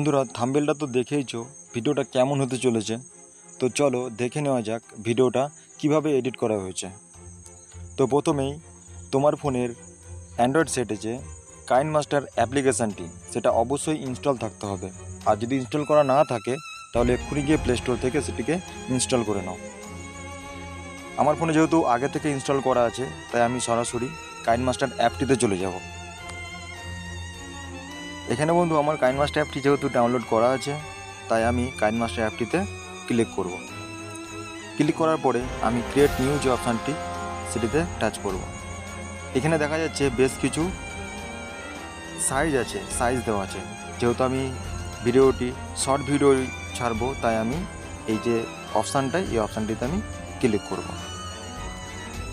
বন্ধুরা থাম্বনেলটা তো দেখেইছো ভিডিওটা কেমন হতে চলেছে। তো চলো দেখে নেওয়া যাক ভিডিওটা কিভাবে এডিট করা হয়েছে। তো প্রথমেই তোমার ফোনের অ্যান্ড্রয়েড সেটে যে কাইনমাস্টার অ্যাপ্লিকেশানটি সেটা অবশ্যই ইনস্টল থাকতে হবে। আর যদি ইনস্টল করা না থাকে তাহলে এক্ষুনি গিয়ে প্লে স্টোর থেকে সেটিকে ইনস্টল করে নাও। আমার ফোনে যেহেতু আগে থেকে ইনস্টল করা আছে তাই আমি সরাসরি কাইনমাস্টার অ্যাপটিতে চলে যাব। এখানে বন্ধু আমার কাইনমাস্টার অ্যাপটি যেহেতু ডাউনলোড করা আছে তাই আমি কাইনমাস্টার অ্যাপটিতে ক্লিক করব। ক্লিক করার পরে আমি ক্রিয়েট নিউ যে অপশানটি সেটিতে টাচ করব। এখানে দেখা যাচ্ছে বেশ কিছু সাইজ আছে, সাইজ দেওয়া আছে। যেহেতু আমি ভিডিওটি শর্ট ভিডিও ছাড়বো তাই আমি এই যে এই অপশানটিতে আমি ক্লিক করব।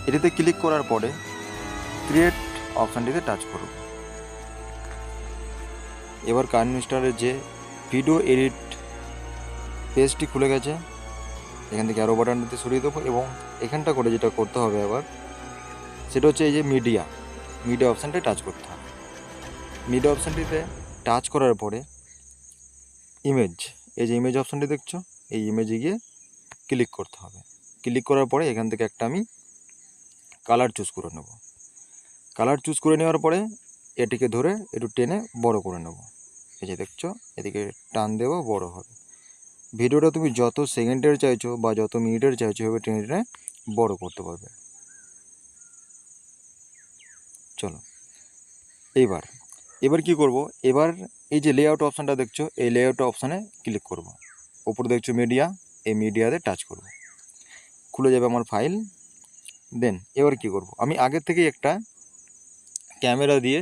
এটিতে ক্লিক করার পরে ক্রিয়েট অপশানটিতে টাচ করব। এবার কাইনমাস্টারের যে ভিডিও এডিট পেজটি খুলে গেছে, এখান থেকে অ্যারো বাটনটিতে সরিয়ে দেবো এবং এখানটা করে যেটা করতে হবে আবার সেটা হচ্ছে এই যে মিডিয়া অপশানটায় টাচ করতে হবে। মিডিয়া অপশানটিতে টাচ করার পরে ইমেজ, এই যে ইমেজ অপশানটি দেখছো এই ইমেজে গিয়ে ক্লিক করতে হবে। ক্লিক করার পরে এখান থেকে একটা আমি কালার চুজ করে নেব। কালার চুজ করে নেওয়ার পরে এটিকে ধরে একটু টেনে বড় করে নেব। এই যে দেখছো এদিকে টান দেবো, বড় হবে। ভিডিওটা তুমি যত সেকেন্ডের চাইছো বা যত মিনিটের চাইছো এভাবে টেনে টেনে বড় করতে পারবে। চলো এবার কি করব, এবার এই যে লেআউট অপশানটা দেখছো এই লেআউট অপশানে ক্লিক করব। ওপরে দেখছো মিডিয়া, এই মিডিয়াতে টাচ করব। খুলে যাবে আমার ফাইল। দেন এবার কি করব, আমি আগের থেকেই একটা ক্যামেরা দিয়ে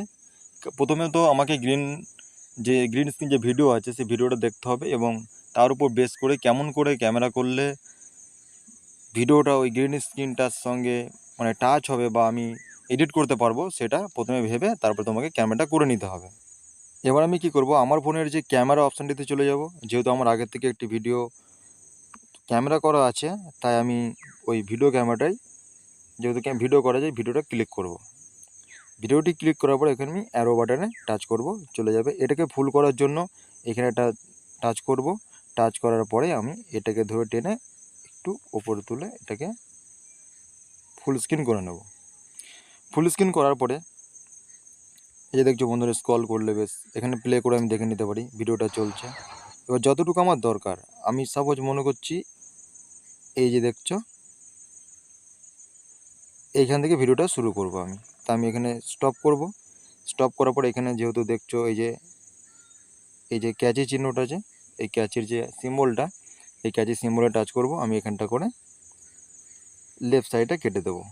প্রথমে তো আমাকে গ্রিন স্ক্রিন যে ভিডিও আছে সেই ভিডিওটা দেখতে হবে এবং তার উপর বেস করে কেমন করে ক্যামেরা করলে ভিডিওটা ওই গ্রিন স্ক্রিনটার সঙ্গে মানে টাচ হবে বা আমি এডিট করতে পারবো সেটা প্রথমে ভেবে তারপর তোমাকে ক্যামেরাটা করে নিতে হবে। এবার আমি কি করব, আমার ফোনের যে ক্যামেরা অপশানটিতে চলে যাব। যেহেতু আমার আগের থেকে একটি ভিডিও ক্যামেরা করা আছে তাই আমি ওই ভিডিও ক্যামেরাটাই যেহেতু ভিডিও করা যায় ভিডিওটা ক্লিক করব। ভিডিওটি ক্লিক করার পর এখানে আমি অ্যারো বাটনে টাচ করব, চলে যাবে। এটাকে ফুল করার জন্য এখানে একটা টাচ করব। টাচ করার পরে আমি এটাকে ধরে টেনে একটু ওপরে তুলে এটাকে ফুল স্ক্রিন করে নেব। ফুল স্ক্রিন করার পরে এই যে দেখছো বন্ধুরা স্ক্রল করলে বেশ এখানে প্লে করে আমি দেখে নিতে পারি ভিডিওটা চলছে। এবার যতটুকু আমার দরকার আমি সাপোজ মনে করছি এই যে দেখছো এইখান থেকে ভিডিওটা শুরু করব আমি। তা আমি এখানে স্টপ করব। স্টপ করার পর এখানে যেহেতু দেখছো এই যে ক্যাচি চিহ্নটা আছে, এই ক্যাচির যে সিম্বলটা এই ক্যাচি সিম্বলে টাচ করব। আমি এখানটা করে লেফট সাইডটা কেটে দেবো।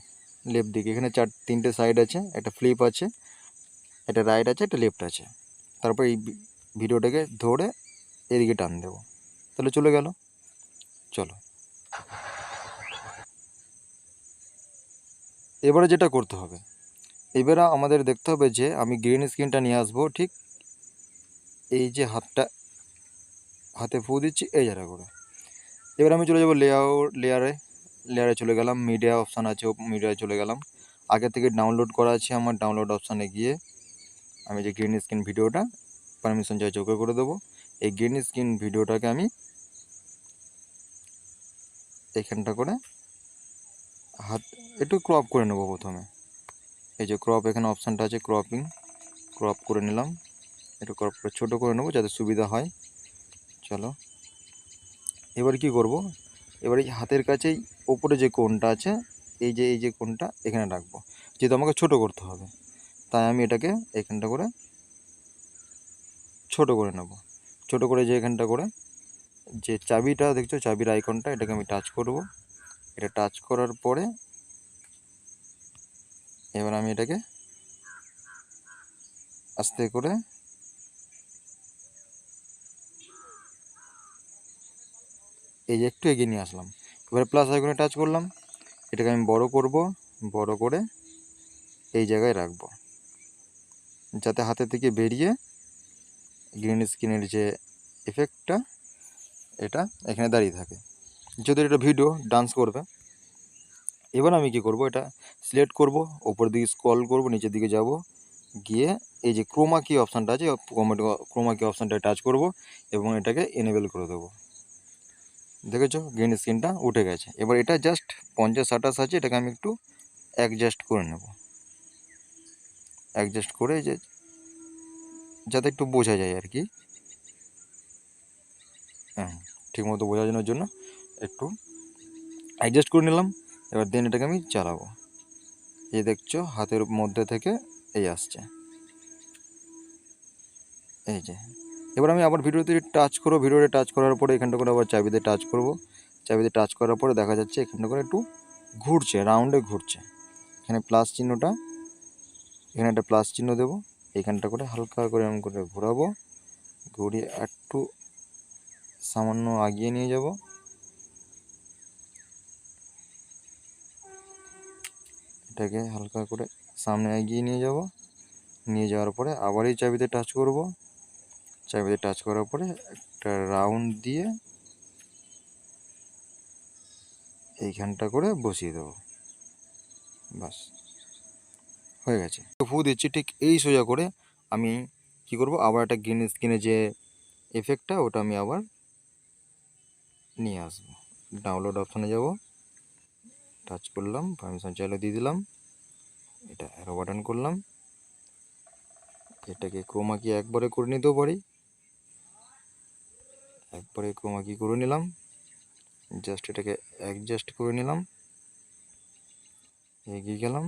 লেফট দিকে এখানে তিনটে সাইড আছে, একটা ফ্লিপ আছে, একটা রাইট আছে, একটা লেফট আছে। তারপর এই ভিডিওটাকে ধরে এদিকে টান দেবো, তাহলে চলে গেল। চলো এবারে যেটা করতে হবে, এবারে আমাদের দেখতে হবে যে আমি গ্রিন স্ক্রিনটা নিয়ে আসবো ঠিক এই যে হাতে ফু দিচ্ছি এই জায়গা করে। এবার আমি চলে যাবো লেয়ারে চলে গেলাম। মিডিয়া অপশান আছে, মিডিয়ায় চলে গেলাম। আগে থেকে ডাউনলোড করা আছে আমার, ডাউনলোড অপশানে গিয়ে আমি যে গ্রিন স্ক্রিন ভিডিওটা পারমিশন চাইছি ওকে করে দেবো। এই গ্রিন স্ক্রিন ভিডিওটাকে আমি এইখানটা করে হাত একটু ক্রপ করে নেবো প্রথমে। এই যে ক্রপ এখানে অপশানটা আছে, ক্রপ করে নিলাম। একটু ক্রপ করে ছোটো করে নেবো যাতে সুবিধা হয়। চলো এবার কি করব, এবার এই হাতের কাছেই ওপরে যে কোণটা আছে এই যে কোণটা এখানে রাখবো। যেহেতু আমাকে ছোট করতে হবে তাই আমি এটাকে এখানটা করে ছোট করে নেব। ছোট করে যে এখানটা করে যে চাবিটা দেখছো চাবির আইকনটা এটাকে আমি টাচ করব। এটা টাচ করার পরে এবার আমি এটাকে আস্তে করে এই যে একটু এগিয়ে নিয়ে আসলাম। এবার প্লাস আইকনে টাচ করলাম, এটাকে আমি বড় করব। বড় করে এই জায়গায় রাখবো যাতে হাতে থেকে বেরিয়ে গ্রিন স্ক্রিনের যে এফেক্টটা এটা এখানে দাঁড়িয়ে থাকে। যদি এটা ভিডিও ডান্স করবে। এবার আমি কি করব, এটা সিলেক্ট করব, ওপর দিকে স্ক্রল করব, নিচের দিকে যাব, গিয়ে এই যে ক্রোমা কি অপশানটা আছে, ক্রোমা কি অপশানটা টাচ করব এবং এটাকে এনেবেল করে দেবো। দেখেছো গ্রিন স্ক্রিনটা উঠে গেছে। এবার এটা জাস্ট 50-28 আছে, এটাকে আমি একটু অ্যাডজাস্ট করে নেব। অ্যাডজাস্ট করে যে যাতে একটু বোঝা যায় আর কি, হ্যাঁ ঠিকমতো বোঝানোর জন্য একটু অ্যাডজাস্ট করে নিলাম। এবার দেন এটাকে আমি চালাবো। এই দেখছো হাতের মধ্যে থেকে এই আসছে, এই যে। এবার আমি আবার ভিডিওতে টাচ করবো, ভিডিওতে টাচ করার পরে এখানটা করে আবার চাবিতে টাচ করব। চাবিতে টাচ করার পরে দেখা যাচ্ছে এখানটা করে একটু ঘুরছে, রাউন্ডে ঘুরছে। এখানে প্লাস চিহ্নটা, এখানে একটা প্লাস চিহ্ন দেবো, এইখানটা করে হালকা করে এরকম করে ঘোরাবো, ঘুরিয়ে একটু সামান্য আগিয়ে নিয়ে যাব। এটাকে হালকা করে সামনে এগিয়ে নিয়ে যাব। নিয়ে যাওয়ার পরে আবার এই চাবিতে টাচ করব। চাবিতে টাচ করার পরে একটা রাউন্ড দিয়ে এইখানটা করে বসিয়ে দেবো, বাস হয়ে গেছে। ফু দিচ্ছি ঠিক এই সোজা করে আমি কি করব, আবার একটা গ্রিন স্ক্রিনে যে এফেক্টটা ওটা আমি আবার নিয়ে আসবো। ডাউনলোড অপশানে যাব, টাচ করলাম, পারমিশন চাইলে দিয়ে দিলাম, এটা অ্যারো বাটন করলাম, এটাকে ক্রোমা কি একবারে করে নিতেও পারি, একবারে ক্রোমা কি করে নিলাম, জাস্ট এটাকে অ্যাডজাস্ট করে নিলাম, এগিয়ে গেলাম।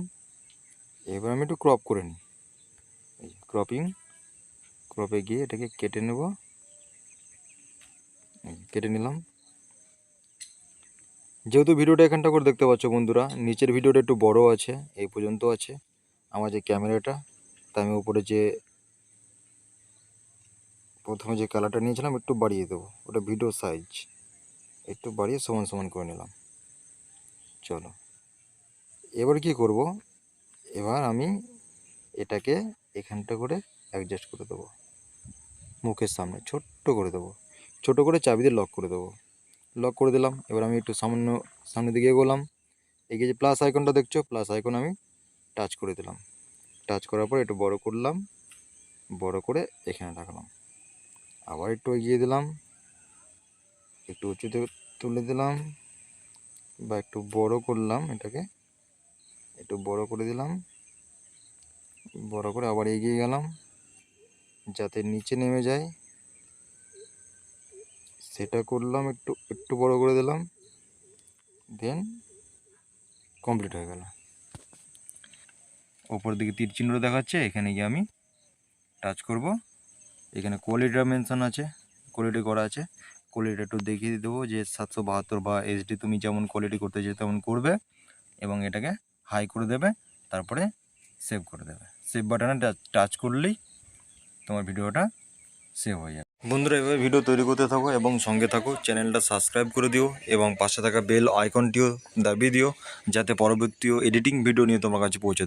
এবার আমি একটু ক্রপ করে নিই, এই ক্রপে গিয়ে এটাকে কেটে নেব, কেটে নিলাম। যেহেতু ভিডিওটা এখানটা করে দেখতে পাচ্ছ বন্ধুরা, নিচের ভিডিওটা একটু বড় আছে, এই পর্যন্ত আছে আমার যে ক্যামেরাটা, তা আমি উপরে যে প্রথমে যে কালারটা নিয়েছিলাম একটু বাড়িয়ে দেবো, ওটা ভিডিও সাইজ একটু বাড়িয়ে সমান সমান করে নিলাম। চলো এবার কি করব, এবার আমি এটাকে এখানটা করে অ্যাডজাস্ট করে দেবো, মুখের সামনে ছোট্ট করে দেবো, ছোট করে চাবি দিয়ে লক করে দেবো। লক করে দিলাম। এবার আমি একটু সামান্য সামনের দিকে এগোলাম, এগিয়ে যে প্লাস আইকনটা দেখছো, প্লাস আইকন আমি টাচ করে দিলাম। টাচ করার পর একটু বড় করলাম, বড় করে এখানে রাখলাম, আবার একটু এগিয়ে দিলাম, একটু উঁচুতে তুলে দিলাম বা একটু বড় করলাম, এটাকে একটু বড় করে দিলাম, বড় করে আবার এগিয়ে গেলাম যাতে নিচে নেমে যায়, সেটা করলাম, একটু একটু বড় করে দিলাম, দেন কমপ্লিট হয়ে গেল। ওপর দিকে তীর চিহ্ন দেখাচ্ছে, এখানে গিয়ে আমি টাচ করব। এখানে কোয়ালিটিটা মেনশন আছে, কোয়ালিটি করা আছে, কোয়ালিটি একটু দেখিয়ে দেবো যে 772 বা এইচডি তুমি যেমন কোয়ালিটি করতে চাও তেমন করবে এবং এটাকে হাই করে দেবে, তারপরে সেভ করে দেবে। সেভ বাটনে টাচ করলেই তোমার ভিডিওটা সেভ হয়ে যাবে। বন্ধুরা এভাবে ভিডিও তৈরি করতে থাকো এবং সঙ্গে থাকো, চ্যানেলটা সাবস্ক্রাইব করে দিও এবং পাশে থাকা বেল আইকনটিও দাবিয়ে দিও যাতে পরবর্তী এডিটিং ভিডিও নিয়ে তোমার কাছে পৌঁছে